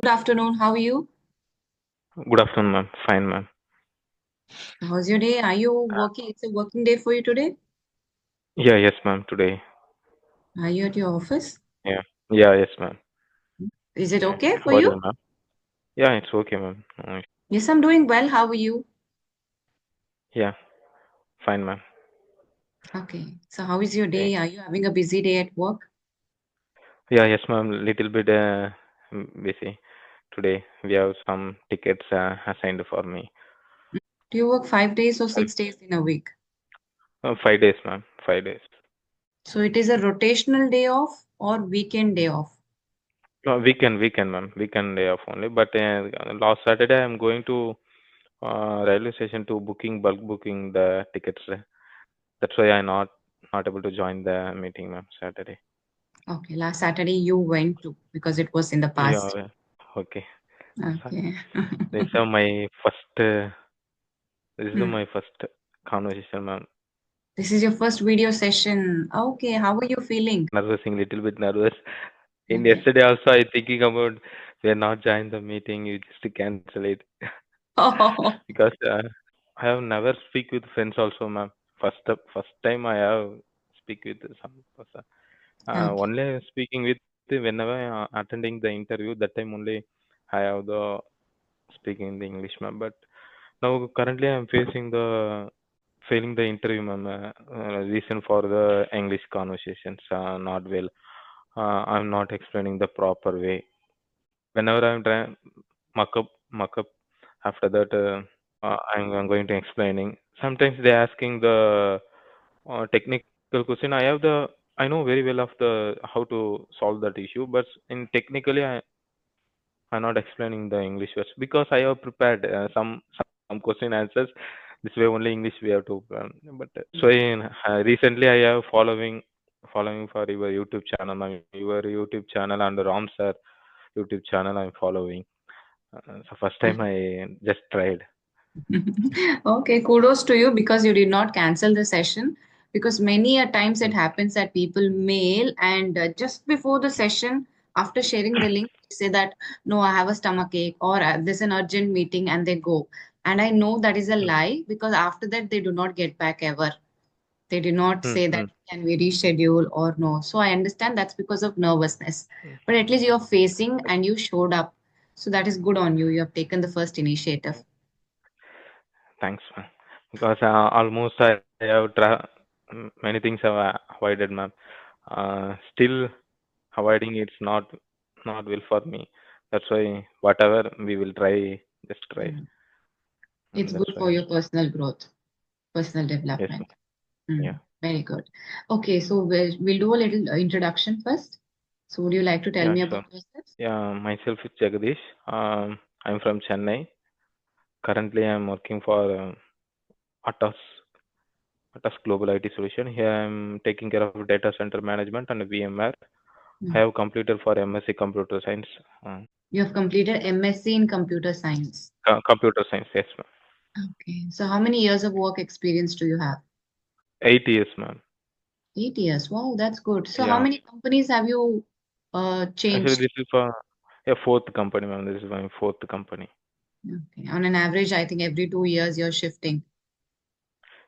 Good afternoon. How are you? Good afternoon, ma'am. Fine, ma'am. How's your day? Are you working? It's a working day for you today? Yeah, yes, ma'am. Today. Are you at your office? Yeah. Yeah, yes, ma'am. Is it okay How for are you, you? ma'am? Yeah, it's okay, ma'am. Yes, I'm doing well. How are you? Yeah, fine, ma'am. Okay. So how is your Okay. day? Are you having a busy day at work? Yeah, yes, ma'am. Little bit busy today. We have some tickets assigned for me. Do you work 5 days or Um, 6 days in a week? 5 days, ma'am. 5 days. So it is a rotational day off or weekend day off? No, weekend, ma'am. Weekend day off only. But last Saturday, I'm going to railway station to bulk booking the tickets. That's why I'm not able to join the meeting, ma'am. Saturday. Okay. Last Saturday you went to because it was in the Yeah, past. yeah. Okay. So, Okay. this is my first. This is Hmm. my first conversation, ma'am. This is your first video session. Okay. How are you feeling? Nervousing, little bit nervous. In Okay. yesterday also, I thinking about we are not join the meeting. You just to cancel it Oh, because I have never speak with friends also, ma'am. First time I have speak with some person. okay. Only speaking with whenever attending the interview. That time only I have the speaking in the English, ma'am. But now currently I'm facing the failing the interview, ma'am. Reason for the English conversations not well. I'm not explaining the proper way. Whenever I'm trying muck up. After that, I'm going to explaining. Sometimes they asking the technical question. I know very well of the how to solve that issue, but in technically I'm not explaining the English words because I have prepared some question answers. This way only English we have to. So recently I have following for your YouTube channel, your YouTube channel and Ram sir YouTube channel I'm following. So first time I just tried. Okay, kudos to you because you did not cancel the session. Because many a times it Mm, happens that people mail and just before the session, after sharing the link, they say that no, I have a stomach ache or there's an urgent meeting and they go. And I know that is a mm, lie because after that they do not get back ever. They did not mm, say that mm, can we reschedule or no. So I understand that's because of nervousness. mm. But at least you're facing and you showed up. So that is good on you. You have taken the first initiative. Thanks, man. Because almost I have many things have avoided, ma'am. Still avoiding it's not well for me. That's why whatever we will try, just try. Mm. It's That's good for why. your personal growth, personal Yes, ma'am. development. Yeah. Very good. Okay, so we'll do a little introduction first. So would you like to tell Yeah, me sure. about yourself? Yeah, myself is Jagadish. I'm from Chennai. Currently, I'm working for Atos Atos Global IT Solution. Here, I'm taking care of data center management and VMware. I Mm. have completed for MSc Computer Science. Uh, You have completed MSc in computer science. Computer Science, yes, ma'am. Okay, so how many years of work experience do you have? 8 years, ma'am. 8 years. Wow, that's good. So how Yeah. many companies have you Actually, changed? this is for a fourth company, ma'am. This is my fourth company. Okay, on an average, I think every 2 years you're shifting.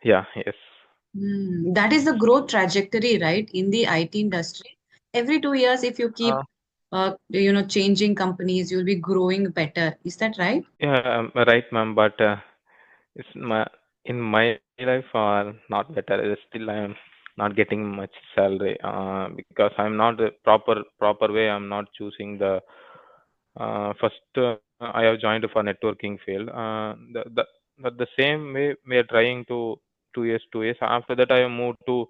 Yeah, yes. That is the growth trajectory, right, in the IT industry. Every 2 years, if you keep, Uh, changing companies, you'll be growing better. Is that right? yeah, right, ma'am. But it's my in my life not better. Still, I'm not getting much salary because I'm not the proper way. I'm not choosing the first. I have joined for networking field. The same way we are trying to 2 years, 2 years. After that, I moved to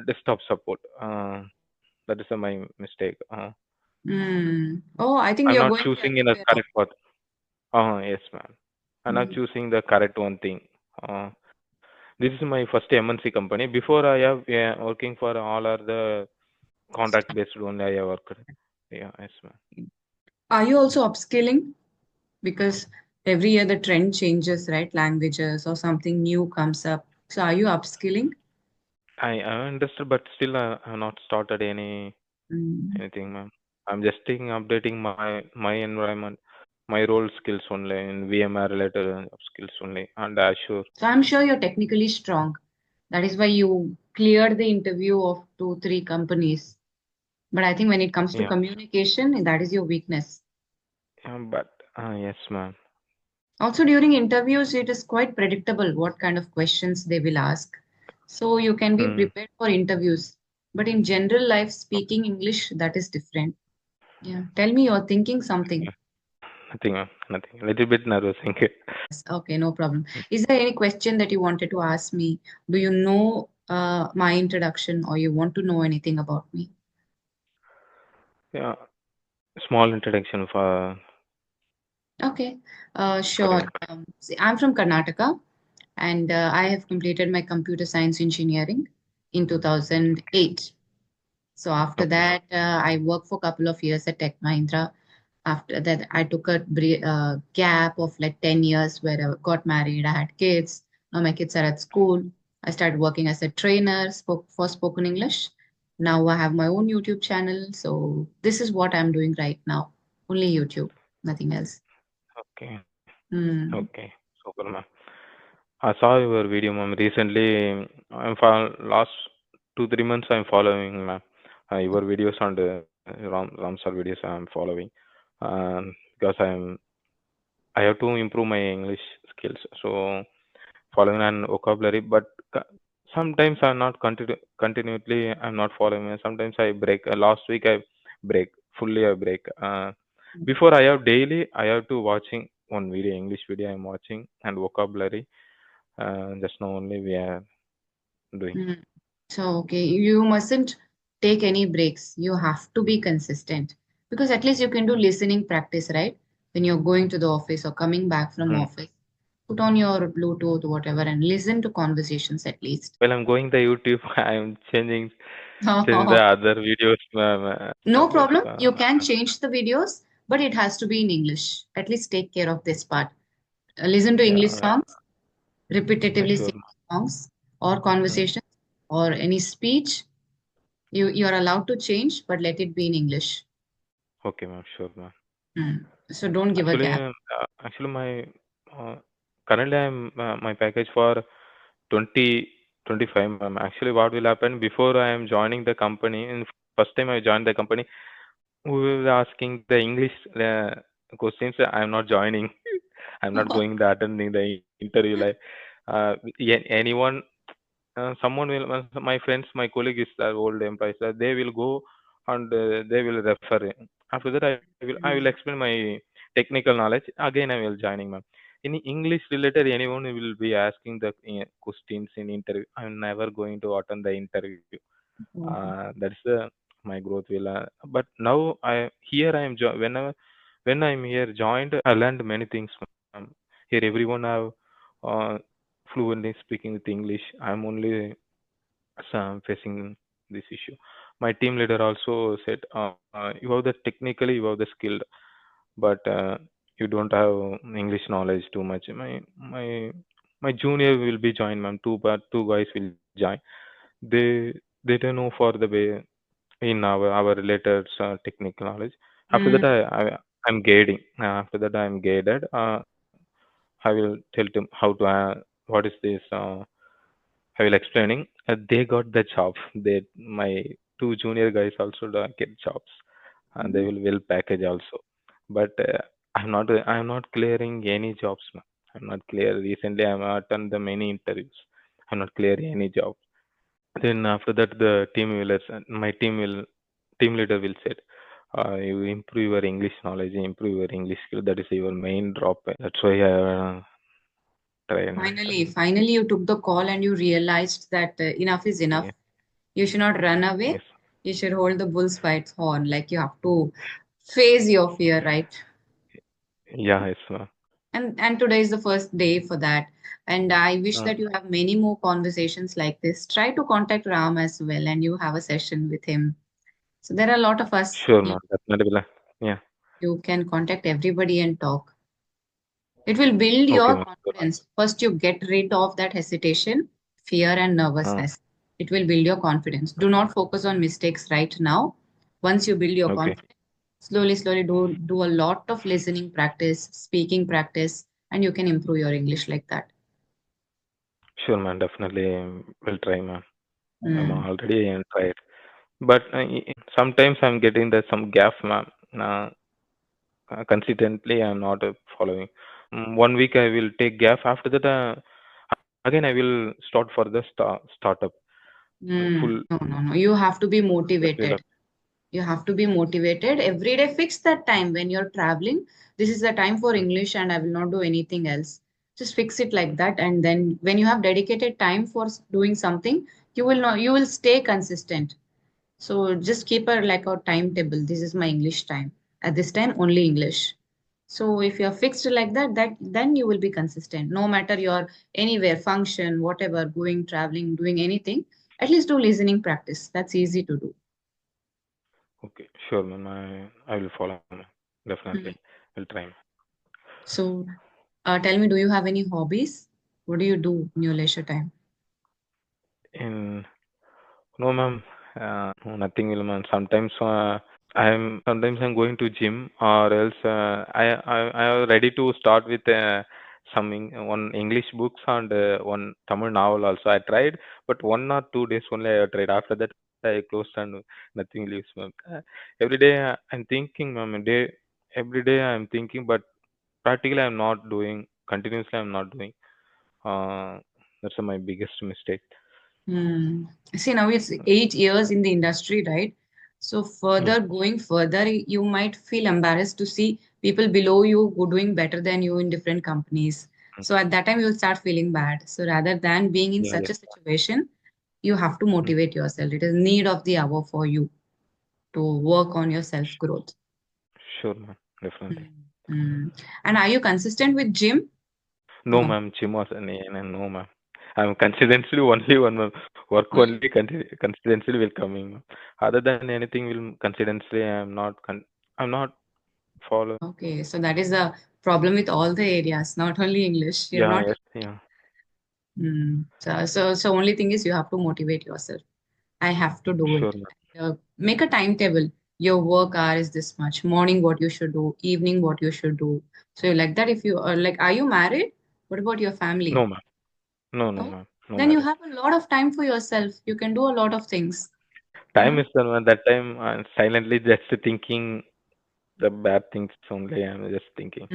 desktop support. That is my mistake. Oh, I think I'm you're not going the choosing other in a way around. correct path. Yes, ma'am. I'm not Mm. choosing the correct one thing. Uh, this is my first MNC company. Before I have working for all other contract based only I have worked. Yeah, yes, ma'am. Are you also upskilling? Because every year the trend changes, right? Languages or something new comes up. So are you upskilling? I understood, but still I have not started Mm. anything, ma'am. I'm just updating my environment, my role skills only in VMware related skills only, and Azure. So I'm sure you're technically strong. That is why you cleared the interview of two, three companies. But I think when it comes to Yeah, communication, that is your weakness. but yes, ma'am. Also, during interviews, it is quite predictable what kind of questions they will ask. So you can be Hmm. prepared for interviews. But in general life, speaking English, that is different. Yeah. Tell me you're thinking something. Nothing, ma'am. Nothing. A little bit nervous. Thank you. Yes, okay, no problem. Is there any question that you wanted to ask me? Do you know my introduction or you want to know anything about me? Yeah, small introduction Okay, for sure. you. See, I'm from Karnataka and I have completed my computer science engineering in 2008. So after Okay. that, I worked for a couple of years at Tech Mahindra. After that, I took a gap of like 10 years where I got married. I had kids. Now my kids are at school. I started working as a trainer for spoken English. Now I have my own YouTube channel. So this is what I'm doing right now. Only YouTube, nothing else. Okay. Hmm. Okay. Super, ma'am. I saw your video, ma'am. Recently, I'm for last 2 3 months. I'm following, ma'am. Your videos and Ram sir videos I'm following, because I have to improve my English skills. So following an vocabulary, but sometimes I'm not continually. I'm not following. Sometimes I break. Last week I break fully. I break. Before I have daily, I have to watching one video, English video. I'm watching and vocabulary. Just now only we are doing. Hmm. So, okay, you mustn't take any breaks. You have to be consistent because at least you can do listening practice, right? When you're going to the office or coming back from Mm. office, put on your Bluetooth, whatever, and listen to conversations at least. While I'm going the YouTube, I'm changing the other videos, ma'am. No Just problem. You can change the videos, but it has to be in English. At least take care of this part. Listen to English yeah, songs, repetitively sure. sing songs or Mm. conversations or any speech. You're allowed to change, but let it be in English. Okay, ma'am. Sure, ma'am. So don't give a Actually, gap. my uh, currently my package for 2025. Actually, what will happen before I am joining the company? In first time I joined the company, we were asking the English questions. I am not joining. I'm not going to attending the interview. Like anyone, someone will. My friends, my colleague is the old employees. They will go and they will refer. After that, I will explain my technical knowledge. Again, I will joining, ma'am. In English related, anyone will be asking the questions in interview. I'm never going to attend the interview. That's the my growth will. But now I am whenever when I'm here joined, I learned many things, ma'am. Here everyone have uh, fluently speaking with English. I'm only facing this issue. My team leader also said, "You have the technically, you have the skilled, but you don't have English knowledge too much." My junior will be joined, ma'am. Two guys will join. They don't know for the way in our related technical knowledge. After that, Mm, I'm guiding. After that, I'm guided. I will tell them how to what is this. I will explaining. They got the job. My two junior guys also get jobs, and they mm, will package also. But I'm not clearing any jobs, ma'am. I'm not clear. Recently, I'm attend the many interviews. I'm not clear any job. Then after that, the my team leader will say, you improve your English knowledge, improve your English skill. That is your main drop. That's why I try now. finally, you took the call and you realized that enough is enough. Yeah. You should not run away. Yes. You should hold the bull's fight horn. Like you have to face your fear, right? Yeah, yes, ma'am. And today is the first day for that. And I wish Uh, that you have many more conversations like this. Try to contact Ram as well, and you have a session with him. So there are a lot of us. sure, ma'am. Definitely will. Yeah. You can contact everybody and talk. It will build Okay, your ma'am. Sure. confidence. First, you get rid of that hesitation, fear, and Uh, nervousness. It will build your confidence. Do not focus on mistakes right now. Once you build your okay. confidence, Slowly, slowly do a lot of listening practice, speaking practice, and you can improve your English like that. Sure, man. Definitely will try, man. I'm Mm. already tried, but sometimes I'm getting the some gap, man. Uh, Consistently, I'm not following. 1 week I will take gap. After that, again I will start for the startup full No, no, no. You have to be the period of. motivated. You have to be motivated every day. Fix that time when you're traveling. This is the time for English, and I will not do anything else. Just fix it like that, and then when you have dedicated time for doing something, you will know you will stay consistent. So just keep a like a timetable. This is my English time. At this time, only English. So if you're fixed like that, then you will be consistent. No matter you're anywhere, function, whatever, going, traveling, doing anything, at least do listening practice. That's easy to do. Okay, sure, man. I will follow, man. Definitely, Mm. will try, man. So tell me, do you have any hobbies? What do you do in your leisure time? In no, ma'am. No, nothing will, man. Sometimes I'm going to gym, or else I am ready to start with one English books and one Tamil novel also. I tried, but 1 or 2 days only I tried. After that I closed and nothing leaves, ma'am. Every day I'm thinking, ma'am. Every day I'm thinking, but practically I'm not doing. Continuously I'm not doing. Uh, that's my biggest mistake. Hmm. See, now it's 8 years in the industry, right? So Mm, further going further, you might feel embarrassed to see people below you who doing better than you in different companies. mm. So at that time, you'll start feeling bad. So rather than being in Yeah, such yeah. a situation, you have to Mm. motivate yourself. It is need of the hour for you to work on your self growth. Sure, ma'am. Definitely. And are you consistent with gym? No, No. ma'am. Gym was no, ma'am. I'm consistently only one, ma'am. Work only consistently will coming, ma'am. Other than anything will consistently. I'm not follow. Okay, so that is a problem with all the areas, not only English. You're Yeah, not. yes, yeah. So only thing is you have to motivate yourself. I have to do Sure, it. ma'am. Make a timetable. Your work hour is this much. Morning, what you should do. Evening, what you should do. So like that, if you are like, are you married? What about your family? No, ma'am. No, no, Oh, ma'am. No then you marriage. have a lot of time for yourself. You can do a lot of things. Time Yeah. is done, ma'am. That time I'm silently just thinking the bad things only. I'm just thinking.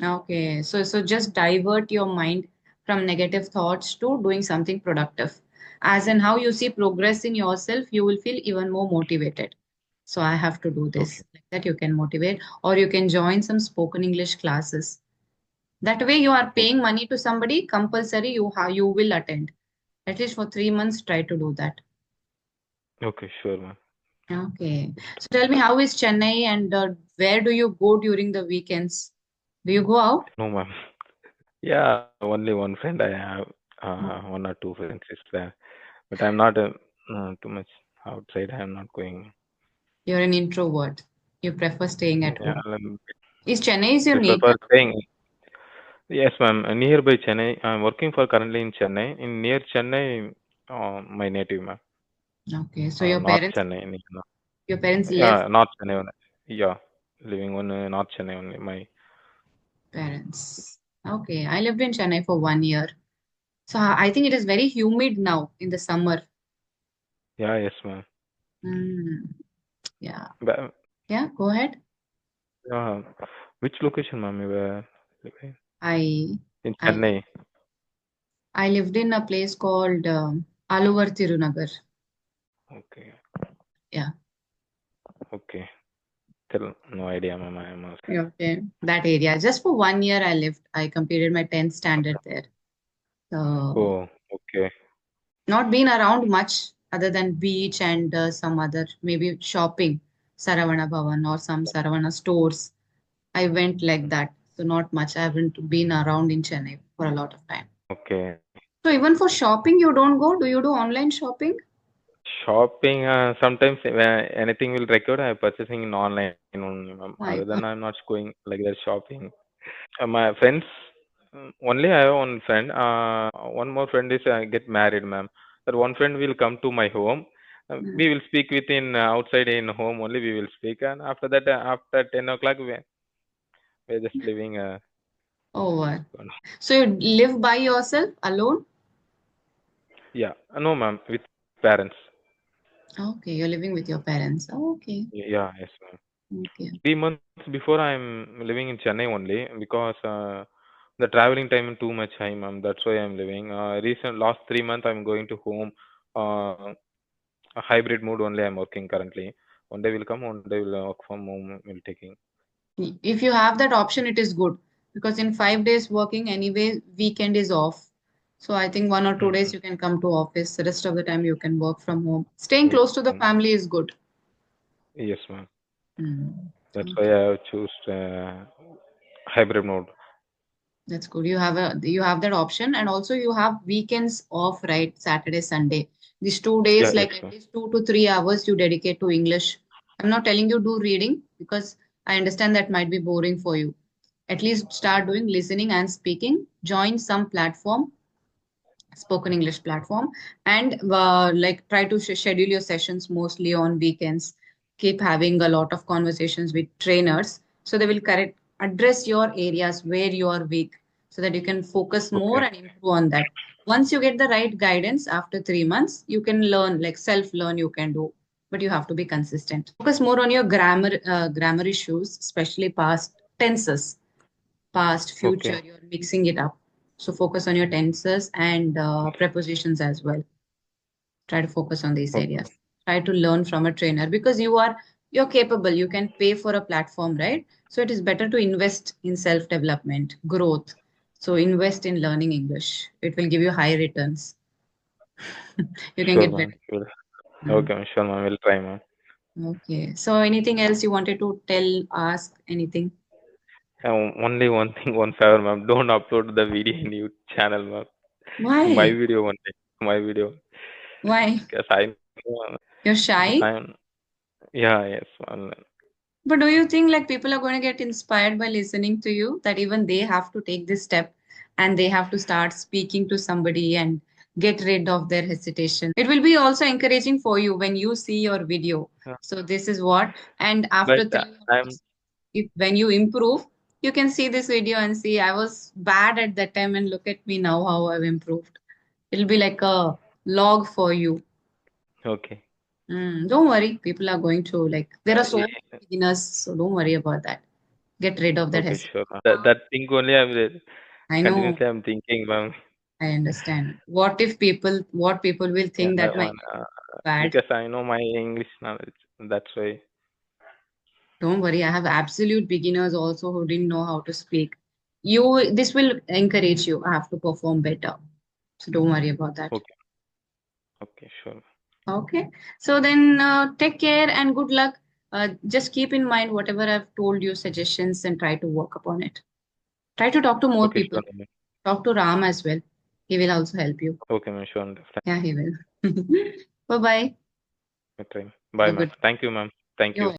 Okay. So just divert your mind from negative thoughts to doing something productive. As in how you see progress in yourself, you will feel even more motivated. So I have to do Okay. this. Like that you can motivate, or you can join some spoken English classes. That way you are paying Okay. money to somebody, compulsory you will attend. At least for 3 months, try to do that. Okay. Sure, ma'am. Okay. So tell me, how is Chennai and where do you go during the weekends? Do you go out? No, ma'am. Yeah, only one friend I have. Oh, 1 or 2 friends is there, but I'm not too much outside. I'm not going. you're an introvert. You prefer staying at Yeah, home. I'm Is Chennai is your prefer native? for staying. Yes, ma'am. Nearby Chennai. I'm working for currently in Chennai. In near Chennai, my native, ma'am. Okay. So North Chennai. your parents left Yeah, North Chennai only. Yeah, living on North Chennai only. My parents. Okay. I lived in Chennai for 1 year. So I think it is very humid now in the summer. yeah, yes, ma'am. Mm, yeah. But, Yeah. Go ahead. uh, which location, ma'am? You were living I in I Chennai. I lived in a place called Aluvar Tirunagar. Okay, Yeah. okay. Still no idea, ma'am. I am asking. Yeah, okay. That area. Just for 1 year I lived. I completed my 10th standard there. So Oh, okay. not been around much other than beach and some other maybe shopping, Saravana Bhavan or some Saravana stores. I went like that. So not much. I haven't been around in Chennai for a lot of time. Okay. So even for shopping, you don't go? Do you do online shopping? Shopping, sometimes anything will record, I'm purchasing in online only, ma'am. Other than My I'm God. not going like that shopping. My friends, only I have one friend. One more friend is get married, ma'am. That one friend will come to my home. Mm. We will speak within outside in home only. We will speak, and after that, after 10 o'clock, we're just living. Oh, what? So you live by yourself alone? Yeah, no, ma'am, with parents. Okay, you're living with your parents. Oh, okay. Yeah, yes, ma'am. Okay. 3 months before I'm living in Chennai only because the traveling time is too much high, ma'am. That's why I'm living. Recent last 3 months I'm going to home. A hybrid mode only I'm working currently. One day will come, one day will work from home. Will taking. If you have that option, it is good because in 5 days working anyway, weekend is off. So I think 1 or 2 days Mm-hmm. you can come to office. The rest of the time you can work from home. Staying Yes, close to the ma'am. family is good. Yes, ma'am. Hmm. That's why Okay, I have choose hybrid mode. that's good. You have that option, and also you have weekends off, right? Saturday, Sunday. These 2 days, Yeah, yes, like at ma'am. least 2 to 3 hours, you dedicate to English. I'm not telling you do reading because I understand that might be boring for you. At least start doing listening and speaking. Join some platform, spoken English platform, and like try to schedule your sessions mostly on weekends. Keep having a lot of conversations with trainers so they will correct address your areas where you are weak so that you can focus more Okay, and improve on that. Once you get the right guidance after 3 months, you can learn, like self learn you can do, but you have to be consistent. Focus more on your grammar issues, especially past tenses, past, future, okay, you're mixing it up. So focus on your tenses and prepositions as well. Try to focus on these okay. areas. Try to learn from a trainer because you're capable. You can pay for a platform, right? So it is better to invest in self-development, growth. So invest in learning English. It will give you high returns. You can Sure, get ma'am. better. Sure. Mm. Okay, ma'am. Sure, ma'am. We'll try, ma'am. Okay. So anything else you wanted to tell, ask, anything? Only one thing, one favor, ma'am. Don't upload the video in your channel, ma'am. My Why? video only. My video. Why? Because I know, You're because shy? I'm. Yeah, yes, ma'am. But do you think like people are going to get inspired by listening to you that even they have to take this step and they have to start speaking to somebody and get rid of their hesitation? It will be also encouraging for you when you see your video. So this is what, and But after 3 months, I'm if when you improve, you can see this video and see I was bad at that time and look at me now how I've improved. It'll be like a log for you. okay. Don't worry, people are going to like there are so many Yeah, beginners, so don't worry about that. Get rid of that okay, hesitation. sure, ma'am. That thing only I know, continuously I'm thinking, ma'am. I understand. What people will Yeah, think that my English is bad. because I know my English knowledge. That's why. Don't worry, I have absolute beginners also who didn't know how to speak. This will encourage you. I have to perform better. So don't worry about that. Okay, okay, sure. Okay. So then take care and good luck. Just keep in mind whatever I've told you, suggestions, and try to work upon it. Try to talk to more Okay, people. sure, ma'am. Talk to Ram as well. He will also help you. Okay, ma'am. Sure, definitely. Yeah, he will. Bye bye. Try. Have Bye, a ma'am. good Thank you, ma'am. Thank You're you.